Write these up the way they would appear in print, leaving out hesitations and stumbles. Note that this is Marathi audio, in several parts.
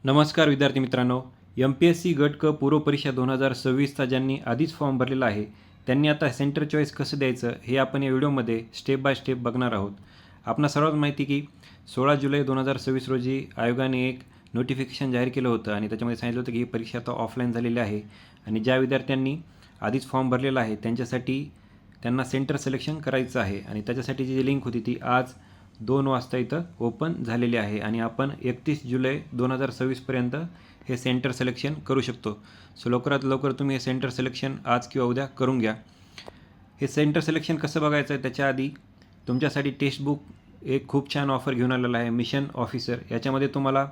नमस्कार विद्यार्थी मित्रांनो. MPSC गट क पूर्व परीक्षा 2026चा ज्यांनी आधीच फॉर्म भरलेला आहे त्यांनी आता सेंटर चॉईस कसं द्यायचं हे आपण या व्हिडिओमध्ये स्टेप बाय स्टेप बघणार आहोत. आपणा सर्वांना माहिती की 16 जुलै 2026 रोजी आयोगाने एक नोटिफिकेशन जाहीर केलं होतं आणि त्याच्यामध्ये सांगितलं होतं की ही परीक्षा आता ऑफलाईन झालेली आहे आणि ज्या विद्यार्थ्यांनी आधीच फॉर्म भरलेला आहे त्यांच्यासाठी त्यांना सेंटर सिलेक्शन करायचं आहे आणि त्याच्यासाठीची जी लिंक होती ती आज 2 वाजता इथं ओपन झालेली आहे आणि आपण 31 जुलै 2026पर्यंत हे सेंटर सिलेक्शन करू शकतो. सो लवकरात लवकर तुम्ही हे सेंटर सिलेक्शन आज किंवा उद्या करून घ्या. हे सेंटर सिलेक्शन कसं बघायचं आहे त्याच्या आधी तुमच्यासाठी टेक्स्टबुक एक खूप छान ऑफर घेऊन आलेला आहे मिशन ऑफिसर. याच्यामध्ये तुम्हाला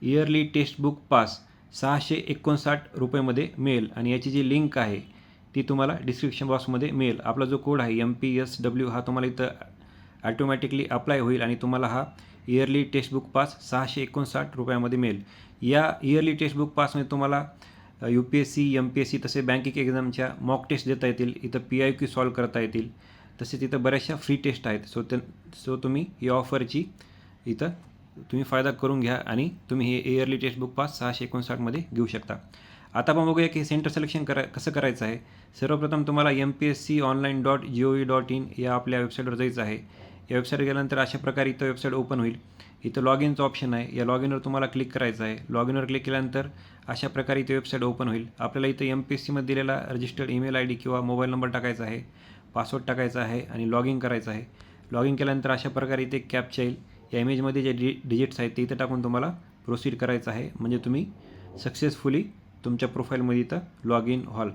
इयरली टेक्स्टबुक पास 659 रुपयेमध्ये मिळेल आणि याची जी लिंक आहे ती तुम्हाला डिस्क्रिप्शन बॉक्समध्ये मिळेल. आपला जो कोड आहे MPSW हा तुम्हाला इथं ॲटोमॅटिकली अप्लाय होईल आणि तुम्हाला हा इयरली टेक्स्टबुक पास 659 रुपयामध्ये मिळेल. या इयरली टेक्स्टबुक पासमध्ये तुम्हाला UPSC MPSC तसे बँकिंग एक्झामच्या मॉक टेस्ट देता येतील, इथं PIQ सॉल्व करता येतील, तसेच इथं बऱ्याचशा फ्री टेस्ट आहेत. सो तुम्ही या ऑफरची इथं तुम्ही फायदा करून घ्या आणि तुम्ही हे इयरली टेक्स्टबुक पास 659मध्ये घेऊ शकता. आता आपण बघूया की सेंटर सिलेक्शन कसं करायचं आहे. सर्वप्रथम तुम्हाला MPSConline.gov.in या आपल्या वेबसाईटवर जायचं आहे. या वेबसाईटवर गेल्यानंतर अशा प्रकारे इथं वेबसाईट ओपन होईल. इथं लॉग इनचं ऑप्शन आहे. या लॉग इनवर तुम्हाला क्लिक करायचं आहे. लॉग इनवर क्लिक केल्यानंतर अशा प्रकारे इथे वेबसाईट ओपन होईल. आपल्याला इथं MPSCमध्ये दिलेला रजिस्टर्ड ईमेल ID किंवा मोबाईल नंबर टाकायचा आहे, पासवर्ड टाकायचा आहे आणि लॉग इन करायचं आहे. लॉग इन केल्यानंतर अशा प्रकारे इथे कॅप्चा येईल. या इमेजमध्ये जे डिजिट्स आहेत ते इथं टाकून तुम्हाला प्रोसीड करायचं आहे म्हणजे तुम्ही सक्सेसफुली तुमच्या प्रोफाईलमध्ये इथं लॉग इन व्हाल.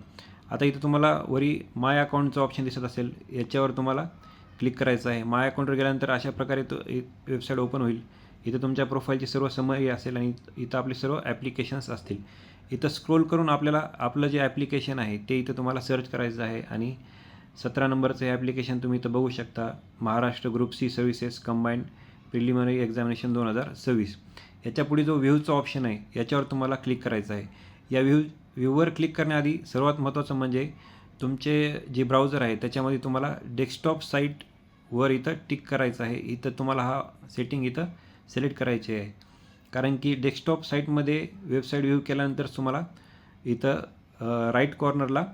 आता इथं तुम्हाला वरी माय अकाउंटचं ऑप्शन दिसत असेल, याच्यावर तुम्हाला क्लिक करायचं आहे. माय अकाउंटवर गेल्यानंतर अशा प्रकारे वेबसाईट ओपन होईल. इथं तुमच्या प्रोफाईलची सर्व समरी असेल आणि इथं आपले सर्व ॲप्लिकेशन्स असतील. इथं स्क्रोल करून आपल्याला आपलं जे ॲप्लिकेशन आहे ते इथं तुम्हाला सर्च करायचं आहे आणि 17 नंबरचं हे ॲप्लिकेशन तुम्ही इथं बघू शकता. Maharashtra group C services combined preliminary examination 2026. याच्या पुढे जो व्ह्यूचा ऑप्शन आहे याच्यावर तुम्हाला क्लिक करायचं आहे. या व्ह्यूवर क्लिक करण्याआधी सर्वात महत्त्वाचं म्हणजे तुमचे जे ब्राउझर आहे त्याच्यामध्ये तुम्हाला डेस्कटॉप साईटवर इथं टिक करायचं आहे. इथं तुम्हाला हा सेटिंग इथं सिलेक्ट करायची आहे कारण की डेस्कटॉप साईटमध्ये वेबसाईट व्ह्यू केल्यानंतर तुम्हाला इथं राईट कॉर्नरला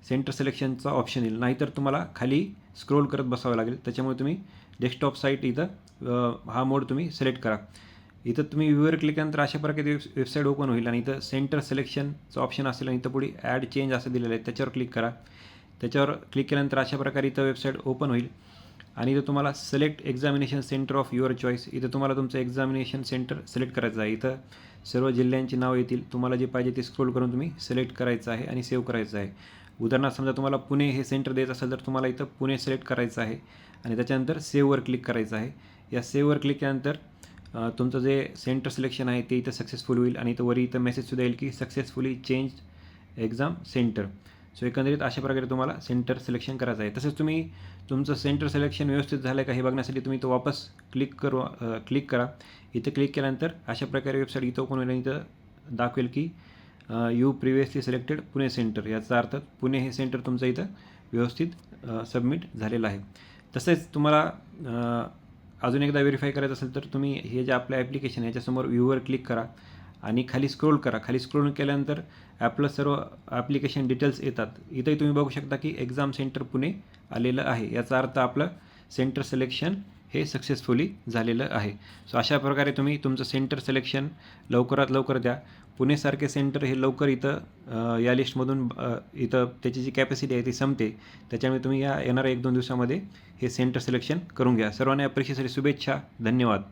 सेंटर सिलेक्शनचा ऑप्शन येईल, नाहीतर तुम्हाला खाली स्क्रोल करत बसावं लागेल. त्याच्यामुळे तुम्ही डेस्कटॉप साईट इथं हा मोड तुम्ही सिलेक्ट करा. इथं तुम्ही व्ह्यूवर क्लिक केल्यानंतर अशा प्रकारे वेबसाईट ओपन होईल आणि इथं सेंटर सिलेक्शनचं ऑप्शन असेल आणि इथं पुढे ॲड चेंज असं दिलेलं आहे त्याच्यावर क्लिक करा. त्याच्यावर क्लिक केल्यानंतर अशा प्रकारे इथं वेबसाईट ओपन होईल आणि इथं तुम्हाला select examination centre of your choice, इथं तुम्हाला तुमचं एक्झामिनेशन सेंटर सिलेक्ट करायचं आहे. इथं सर्व जिल्ह्यांची नावं येतील. तुम्हाला जे पाहिजे ते स्क्रोल करून तुम्ही सिलेक्ट करायचं आहे आणि सेव्ह करायचं आहे. उदाहरणार्थ समजा तुम्हाला पुणे हे सेंटर द्यायचं असेल तर तुम्हाला इथं पुणे सिलेक्ट करायचं आहे आणि त्याच्यानंतर सेव्हवर क्लिक करायचं आहे. या सेव्हवर क्लिक केल्यानंतर तुमचं जे सेंटर सिलेक्शन आहे ते इथं सक्सेसफुल होईल आणि इथं वरी इथं मेसेजसुद्धा येईल की successfully change exam centre. So एकंदरीत अशा प्रकारे तुम्हाला सेंटर सिलेक्शन करायचं आहे. तसेच तुम्ही तुमचं सेंटर सिलेक्शन व्यवस्थित झालं आहे का हे बघण्यासाठी तुम्ही तो वापस क्लिक करा. इथं क्लिक केल्यानंतर अशा प्रकारे वेबसाईट इथं ओपन होईल आणि इथं दाखवेल की you previously selected Pune centre. याचा अर्थ पुणे हे सेंटर तुमचं इथं व्यवस्थित सबमिट झालेलं आहे. तसेच तुम्हाला अजून एकदा व्हेरीफाय करायचं असेल तर तुम्ही हे जे आपलं ॲप्लिकेशन आहे याच्यासमोर व्ह्यूवर क्लिक करा आणि खाली स्क्रोल करा. खाली स्क्रोल केल्यानंतर आपलं सर्व ॲप्लिकेशन डिटेल्स येतात. इथंही तुम्ही बघू शकता की एक्झाम सेंटर पुणे आलेलं आहे. याचा अर्थ आपलं सेंटर सिलेक्शन हे सक्सेसफुली झालेलं आहे. सो अशा प्रकारे तुम्ही तुमचं सेंटर सिलेक्शन लवकरात लवकर द्या. पुणेसारखे सेंटर हे लवकर इथं या लिस्टमधून इथं त्याची जी कॅपॅसिटी आहे ती संपते. त्याच्यामुळे तुम्ही या येणाऱ्या 1-2 दिवसामध्ये हे सेंटर सिलेक्शन करून घ्या. सर्वांना या परीक्षेसाठी शुभेच्छा. धन्यवाद.